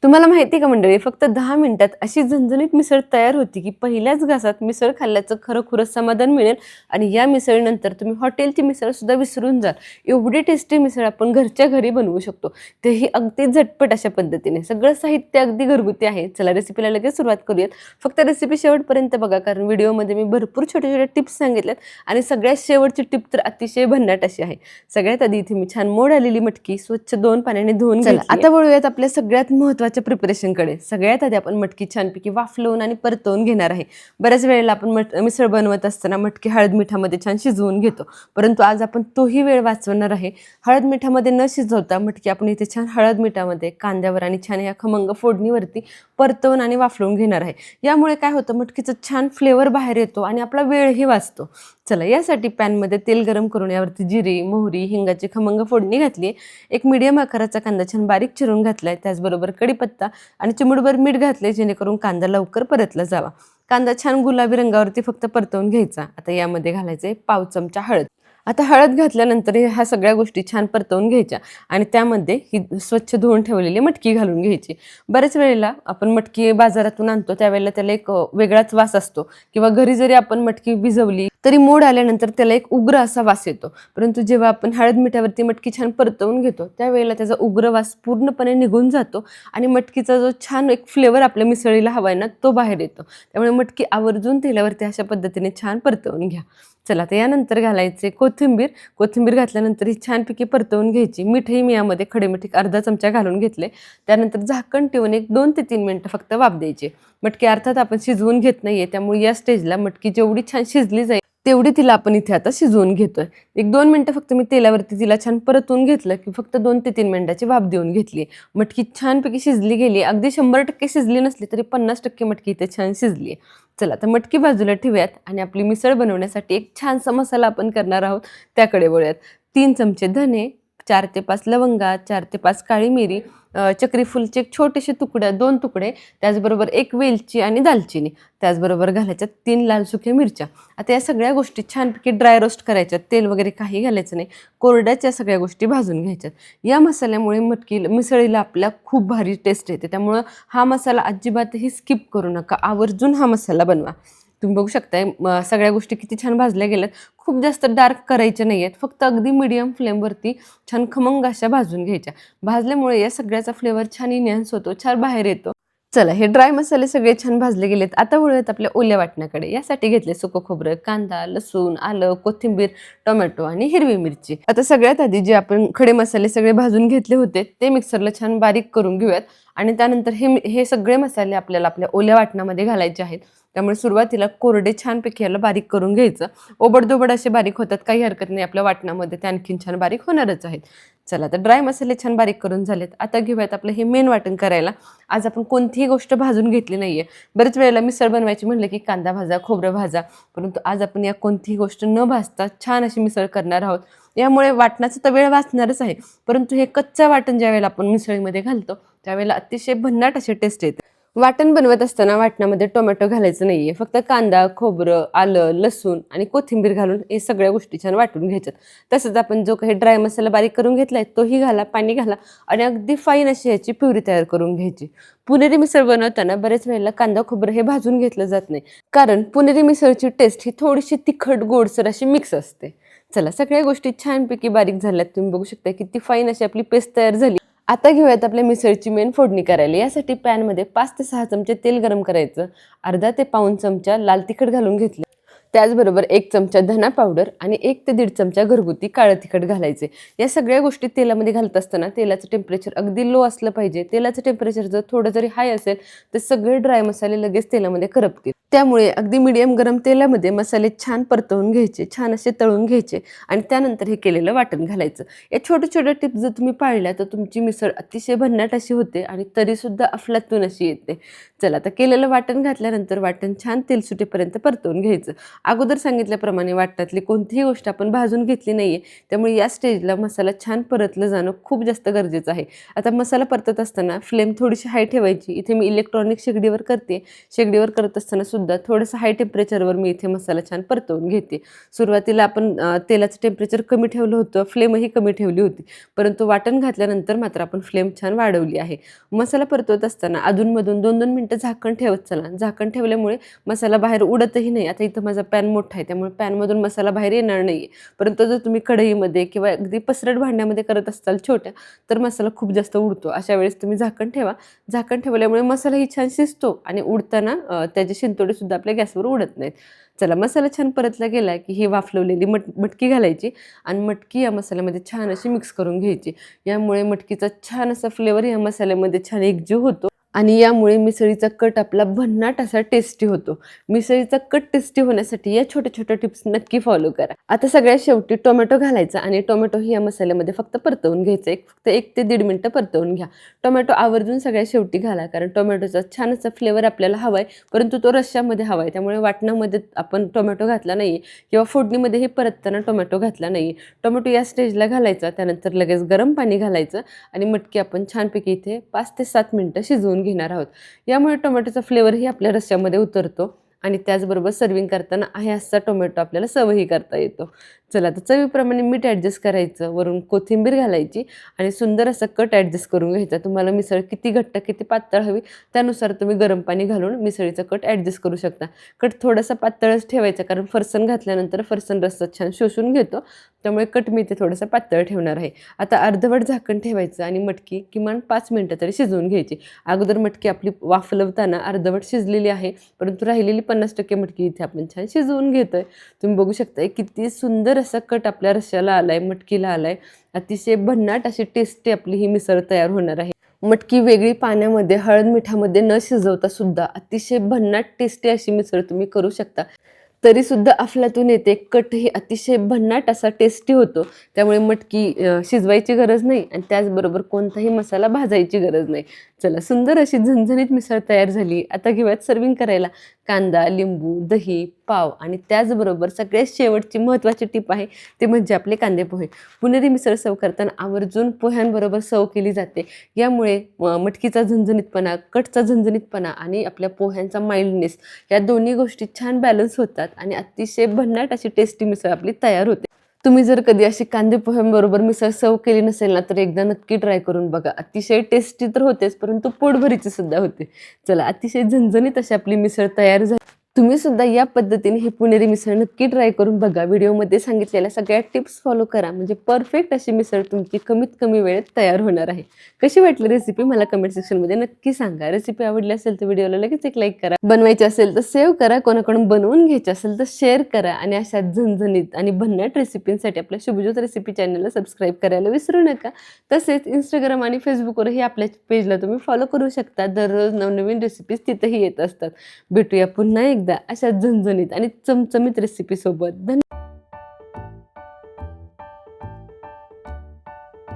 तुम्हाला माहिती आहे का मंडळी, फक्त 10 मिनिटात अशी झणझणीत मिसळ तयार होती, की पहिल्याच घासात मिसळ खाल्ल्याचं खरं-खुरं समाधान मिळेल आणि या मिसळीनंतर तुम्ही हॉटेलची मिसळसुद्धा विसरून जाल. एवढी टेस्टी मिसळ आपण घरच्या घरी बनवू शकतो. तेही अगदी झटपट अशा पद्धतीने. सगळं साहित्य अगदी घरगुती आहे. चला रेसिपीला लगेच सुरुवात करूयात. फक्त रेसिपी शेवटपर्यंत बघा, कारण व्हिडिओमध्ये मी भरपूर छोट्या-छोट्या टिप्स सांगितल्यात आणि सगळ्यात शेवटची टिप तर अतिशय भन्नाट अशी आहे. सगळ्यात आधी इथे मी छान मोड आलेली मटकी स्वच्छ 2 पाण्याने धुवून घेतली. आता वळूयात आपल्या सगळ्यात महत्त्वाच्या प्रिपरेशनकडे. सगळ्यात आधी आपण मटकी छानपैकी वाफलवून आणि परतवून घेणार आहे. बऱ्याच वेळेला आपण मिसळ बनवत असताना मटकी हळद मिठामध्ये छान शिजवून घेतो, परंतु आज आपण तोही वेळ वाचवणार आहे. हळद मिठामध्ये न शिजवता मटकी आपण इथे छान हळद मिठामध्ये कांद्यावर आणि छान या खमंग फोडणीवरती परतवून आणि वाफलवून घेणार आहे. यामुळे काय होतं, मटकीचं छान फ्लेवर बाहेर येतो आणि आपला वेळही वाचतो. चला, यासाठी पॅनमध्ये तेल गरम करून यावरती जिरे, मोहरी, हिंगाची खमंग फोडणी घातली. एक मीडियम आकाराचा कांदा छान बारीक चिरून घातलाय. त्याचबरोबर कढीपत्ता आणि चिमूटभर मीठ घातले, जेणेकरून कांदा लवकर परतला जावा. कांदा छान गुलाबी रंगावरती फक्त परतवून घ्यायचा. आता यामध्ये घालायचे पाव चमचा हळद. आता हळद घातल्यानंतर ह्या सगळ्या गोष्टी छान परतवून घ्यायच्या आणि त्यामध्ये ही स्वच्छ धुवून ठेवलेली मटकी घालून घ्यायची. बऱ्याच वेळेला आपण मटकी बाजारातून आणतो, त्यावेळेला त्याला एक वेगळाच वास असतो, किंवा घरी जरी आपण मटकी भिजवली तरी मोड आल्यानंतर त्याला एक उग्र असा वास येतो. परंतु जेव्हा आपण हळद मिठावरती मटकी छान परतवून घेतो, त्यावेळेला त्याचा उग्र वास पूर्णपणे निघून जातो आणि मटकीचा जो छान एक फ्लेवर आपल्या मिसळीला हवा आहे ना, तो बाहेर येतो. त्यामुळे मटकी आवर्जून तेलावरती अशा पद्धतीने छान परतवून घ्या. चला, तर यानंतर घालायचे कोथिंबीर. कोथिंबीर घातल्यानंतर ही छानपैकी परतवून घ्यायची. मीठही मी यामध्ये खडे मीठ अर्धा चमचा घालून घेतले. त्यानंतर झाकण ठेवून एक 2 ते 3 मिनिटं फक्त वाफ द्यायची. मटकी अर्थात आपण शिजवून घेत नाहीये, त्यामुळे या स्टेजला मटकी जेवढी छान शिजली जाईल तेवढी तिला आपण इथे आता शिजवून घेतोय. एक 2 मिनिटं फक्त मी तेलावरती तिला छान परतवून घेतलं, की फक्त 2 ते 3 मिनिटाची वाफ देऊन घेतली. मटकी छानपैकी शिजली गेली. अगदी 100% शिजली नसली तरी 50% मटकी इथे छान शिजली. चला, तर मटकी बाजूला ठेवूयात आणि आपली मिसळ बनवण्यासाठी एक छानसा मसाला आपण करणार आहोत, त्याकडे वळूयात. 3 चमचे धने, 4 ते 5 लवंगा, 4 ते 5 काळी मिरी, चक्री फुलचे छोटेसे तुकडे 2 तुकडे, त्याचबरोबर 1 वेलची आणि दालचिनी. त्याचबरोबर घालायच्या 3 लाल सुक्या मिरच्या. आता या सगळ्या गोष्टी छानपैकी ड्राय रोस्ट करायच्यात. तेल वगैरे काही घालायचं नाही. कोरड्याच या सगळ्या गोष्टी भाजून घ्यायच्यात. या मसाल्यामुळे मिसळीला आपल्या खूप भारी टेस्ट येते. त्यामुळं हा मसाला अजिबातही स्किप करू नका. आवर्जून हा मसाला बनवा. तुम्ही बघू शकताय सगळ्या गोष्टी किती छान भाजल्या गेल्यात. खूप जास्त डार्क करायच्या नाही आहेत. फक्त अगदी मीडियम फ्लेमवरती छान खमंग अशा भाजून घ्यायच्या. भाजल्यामुळे या सगळ्याचा फ्लेवर छान इन्हॅन्स होतो, छान बाहेर येतो. चला, हे ड्राय मसाले सगळे छान भाजले गेलेत. आता वळूयात आपल्या ओल्या वाटणाकडे. यासाठी घेतले सुकं खोबरं, कांदा, लसूण, आलं, कोथिंबीर, टोमॅटो आणि हिरवी मिरची. आता सगळ्यात आधी जे आपण खडे मसाले सगळे भाजून घेतले होते, ते मिक्सरला छान बारीक करून घेऊयात आणि त्यानंतर हे सगळे मसाले आपल्याला आपल्या ओल्या वाटणामध्ये घालायचे आहेत. त्यामुळे सुरुवातीला कोरडे छानपैकी याला बारीक करून घ्यायचं. ओबडधोबड असे बारीक होतात, काही हरकत नाही. आपल्या वाटणामध्ये ते आणखीन छान बारीक होणारच आहेत. चला, तर ड्राय मसाले छान बारीक करून झालेत. आता घेऊयात आपलं हे मेन वाटण करायला. आज आपण कोणतीही गोष्ट भाजून घेतली नाहीये. बरेच वेळेला मिसळ बनवायची म्हणलं की कांदा भाजा, खोबरं भाजा, परंतु आज आपण या कोणतीही गोष्ट न भाजता छान अशी मिसळ करणार आहोत. यामुळे वाटणाचा तर वेळ वाचणारच आहे, परंतु हे कच्चं वाटण ज्यावेळेला आपण मिसळीमध्ये घालतो, त्यावेळेला अतिशय भन्नाट असे टेस्ट येते. वाटण बनवत असताना वाटणामध्ये टोमॅटो घालायचं नाहीये. फक्त कांदा, खोबरं, आलं, लसूण आणि कोथिंबीर घालून हे सगळ्या गोष्टी छान वाटून घ्यायच्यात. तसंच आपण जो काही ड्राय मसाला बारीक करून घेतलाय तोही घाला, पाणी घाला आणि अगदी फाईन अशी याची प्युरी तयार करून घ्यायची. पुणेरी मिसळ बनवताना बरेच वेळेला कांदा खोबरं हे भाजून घेतलं जात नाही, कारण पुणेरी मिसळची टेस्ट ही थोडीशी तिखट गोडसर अशी मिक्स असते. चला, सगळ्या गोष्टी छानपैकी बारीक झाल्यात. तुम्ही बघू शकता किती फाईन अशी आपली पेस्ट तयार झाली. आता घेऊयात आपल्या मिसळची मेन फोडणी करायला. यासाठी पॅनमध्ये 5 ते 6 चमचे तेल गरम करायचं. अर्धा ते पाऊण चमचा लाल तिखट घालून घेतले. त्याचबरोबर 1 चमचा धना पावडर आणि 1 ते 1.5 चमचा घरगुती काळं तिखट घालायचे. या सगळ्या गोष्टी तेलामध्ये घालत असताना तेलाचं टेम्परेचर अगदी लो असलं पाहिजे. तेलाचं टेम्परेचर जर थोडं जरी हाय असेल तर सगळे ड्राय मसाले लगेच तेलामध्ये करपतील. त्यामुळे अगदी मीडियम गरम तेलामध्ये मसाले छान परतवून घ्यायचे, छान असे तळून घ्यायचे आणि त्यानंतर हे केलेलं वाटण घालायचं. या छोट्या छोट्या टिप्स जर तुम्ही पाळल्या तर तुमची मिसळ अतिशय भन्नाट अशी होते आणि तरीसुद्धा अफलातून अशी येते. चला, तर केलेलं वाटण घातल्यानंतर वाटण छान तेल सुटेपर्यंत परतवून घ्यायचं. अगोदर सांगितल्याप्रमाणे वाटणातली कोणतीही गोष्ट आपण भाजून घेतली नाहीये, त्यामुळे या स्टेजला मसाला छान परतलं जाणं खूप जास्त गरजेचं आहे. आता मसाला परतत असताना फ्लेम थोडीशी हाय ठेवायची. इथे मी इलेक्ट्रॉनिक शेगडीवर करते. शेगडीवर करत असताना सुद्धा थोडंसं हाय टेम्परेचरवर मी इथे मसाला छान परतवून घेते. सुरुवातीला आपण तेलाचं टेम्परेचर कमी ठेवलं होतं, फ्लेमही कमी ठेवली होती. परंतु वाटण घातल्यानंतर मात्र आपण फ्लेम छान वाढवली आहे. मसाला परतवत असताना अधूनमधून 2-2 मिनिटं झाकण ठेवत चला. झाकण ठेवल्यामुळे मसाला बाहेर उडतही नाही. आता इथं माझा पॅन मोठा आहे, त्यामुळे पॅनमधून मसाला बाहेर येणार नाही. परंतु जर तुम्ही कढईमध्ये किंवा अगदी पसरट भांड्यामध्ये करत असाल छोट्या, तर मसाला खूप जास्त उडतो. अशा वेळेस तुम्ही झाकण ठेवा. झाकण ठेवल्यामुळे मसालाही छान शिजतो आणि उडताना त्याचे शिंतोडेसुद्धा आपल्या गॅसवर उडत नाहीत. चला, मसाला छान परतला गेला की ही वाफलवलेली मटकी घालायची आणि मटकी या मसाल्यामध्ये छान अशी मिक्स करून घ्यायची. यामुळे मटकीचा छान असा फ्लेवर या मसाल्यामध्ये छान एकजीव होतो आणि यामुळे मिसळीचा कट आपला भन्नाट असा टेस्टी होतो. मिसळीचा कट टेस्टी होण्यासाठी या छोट्या छोट्या टिप्स नक्की फॉलो करा. आता सगळ्यात शेवटी टोमॅटो घालायचा आणि टोमॅटोही या मसाल्यामध्ये फक्त परतवून घ्यायचं. फक्त 1 ते 1.5 मिनिटं परतवून घ्या. टोमॅटो आवर्जून सगळ्यात शेवटी घाला, कारण टोमॅटोचा छान असा फ्लेवर आपल्याला हवा आहे, परंतु तो रश्श्यामध्ये हवा आहे. त्यामुळे वाटणामध्ये आपण टोमॅटो घातला नाही किंवा फोडणीमध्येही परतताना टोमॅटो घातला नाही. टोमॅटो या स्टेजला घालायचा, त्यानंतर लगेच गरम पाणी घालायचं आणि मटकी आपण छानपैकी इथे 5 ते 7 मिनिटं शिजवून घेणार आहोत. यामुळे टोमॅटोचा फ्लेवरही आपल्या रश्श्यामध्ये उतरतो आणि त्याचबरोबर सर्विंग करताना आहे असा टोमॅटो आपल्याला सर्वही करता येतो. चला, तर चवीप्रमाणे मीठ ॲडजस्ट करायचं, वरून कोथिंबीर घालायची आणि सुंदर असा कट ॲडजस्ट करून घ्यायचा. तुम्हाला मिसळ किती घट्ट किती पातळ हवी त्यानुसार तुम्ही गरम पाणी घालून मिसळीचा कट ॲडजस्ट करू शकता. कट थोडासा पातळच ठेवायचा, कारण फरसाण घातल्यानंतर फरसाण रस्सा छान शोषून घेतो. त्यामुळे कट मी इथे थोडासा पातळ ठेवणार आहे. आता अर्धवट झाकण ठेवायचं आणि मटकी किमान 5 मिनिटं तरी शिजवून घ्यायची. अगोदर मटकी आपली वाफलवताना अर्धवट शिजलेली आहे, परंतु राहिलेली 50% मटकी इथे आपण छान शिजवून घेतोय. तुम्ही बघू शकताय किती सुंदर असा कट आपल्या रश्श्याला आलाय, मटकीला आलाय. अतिशय भन्नाट अशी टेस्टी आपली ही मिसळ तयार होणार आहे. मटकी वेगळी पाण्यामध्ये हळद मिठामध्ये न शिजवता सुद्धा अतिशय भन्नाट टेस्टी अशी मिसळ तुम्ही करू शकता. तरी सुद्धा अफलातून येते. कटही अतिशय भन्नाट असा टेस्टी होतो. त्यामुळे मटकी शिजवायची गरज नाही आणि त्याचबरोबर कोणताही मसाला भाजायची गरज नाही. चला, सुंदर अशी झणझणीत मिसळ तयार झाली. आता घेऊयात सर्विंग करायला. कांदा, लिंबू, दही, पाव आणि त्याचबरोबर सगळ्यात शेवटची महत्त्वाची टिप आहे ते म्हणजे आपले कांदे पोहे. पुणेरी मिसळ सर्व करताना आवर्जून पोह्यांबरोबर सर्व केली जाते. यामुळे मटकीचा झणझणीतपणा, कटचा झणझणीतपणा आणि आपल्या पोह्यांचा माइल्डनेस या दोन्ही गोष्टी छान बॅलन्स होतात आणि अतिशय भन्नाट अशी टेस्टी मिसळ आपली तयार होते. तुम्ही जर कधी अशी कांदे पोह्यांबरोबर मिसळ सर्व केली नसेल ना, तर एकदा नक्की ट्राय करून बघा. अतिशय टेस्टी तर होतेच, परंतु पोटभरीची सुद्धा होते. चला, अतिशय झणझणीत अशी आपली मिसळ तयार झाली. तुम्ही सुद्धा या पद्धतीने ही पुणेरी मिसळ नक्की ट्राय करून बघा. व्हिडिओमध्ये सांगितलेल्या सगळ्या टिप्स फॉलो करा, म्हणजे परफेक्ट अशी मिसळ तुमची कमीत कमी वेळेत तयार होणार आहे. कशी वाटली रेसिपी मला कमेंट सेक्शनमध्ये नक्की सांगा. रेसिपी आवडली असेल तर व्हिडिओला लगेच एक लाईक करा. बनवायची असेल तर सेव्ह करा. कोणाकडून बनवून घ्यायची असेल तर शेअर करा आणि अशा झणझणीत आणि भन्नाट रेसिपींसाठी आपल्या शुभज्योत रेसिपी चॅनलला सबस्क्राईब करायला विसरू नका. तसेच इंस्टाग्राम आणि फेसबुकवरही आपल्या पेजला तुम्ही फॉलो करू शकता. दररोज नवनवीन रेसिपीज तिथेही येत असतात. भेटूया पुन्हा एकदा अशा झणझणीत आणि चमचमीत रेसिपीसोबत. धन्यवाद.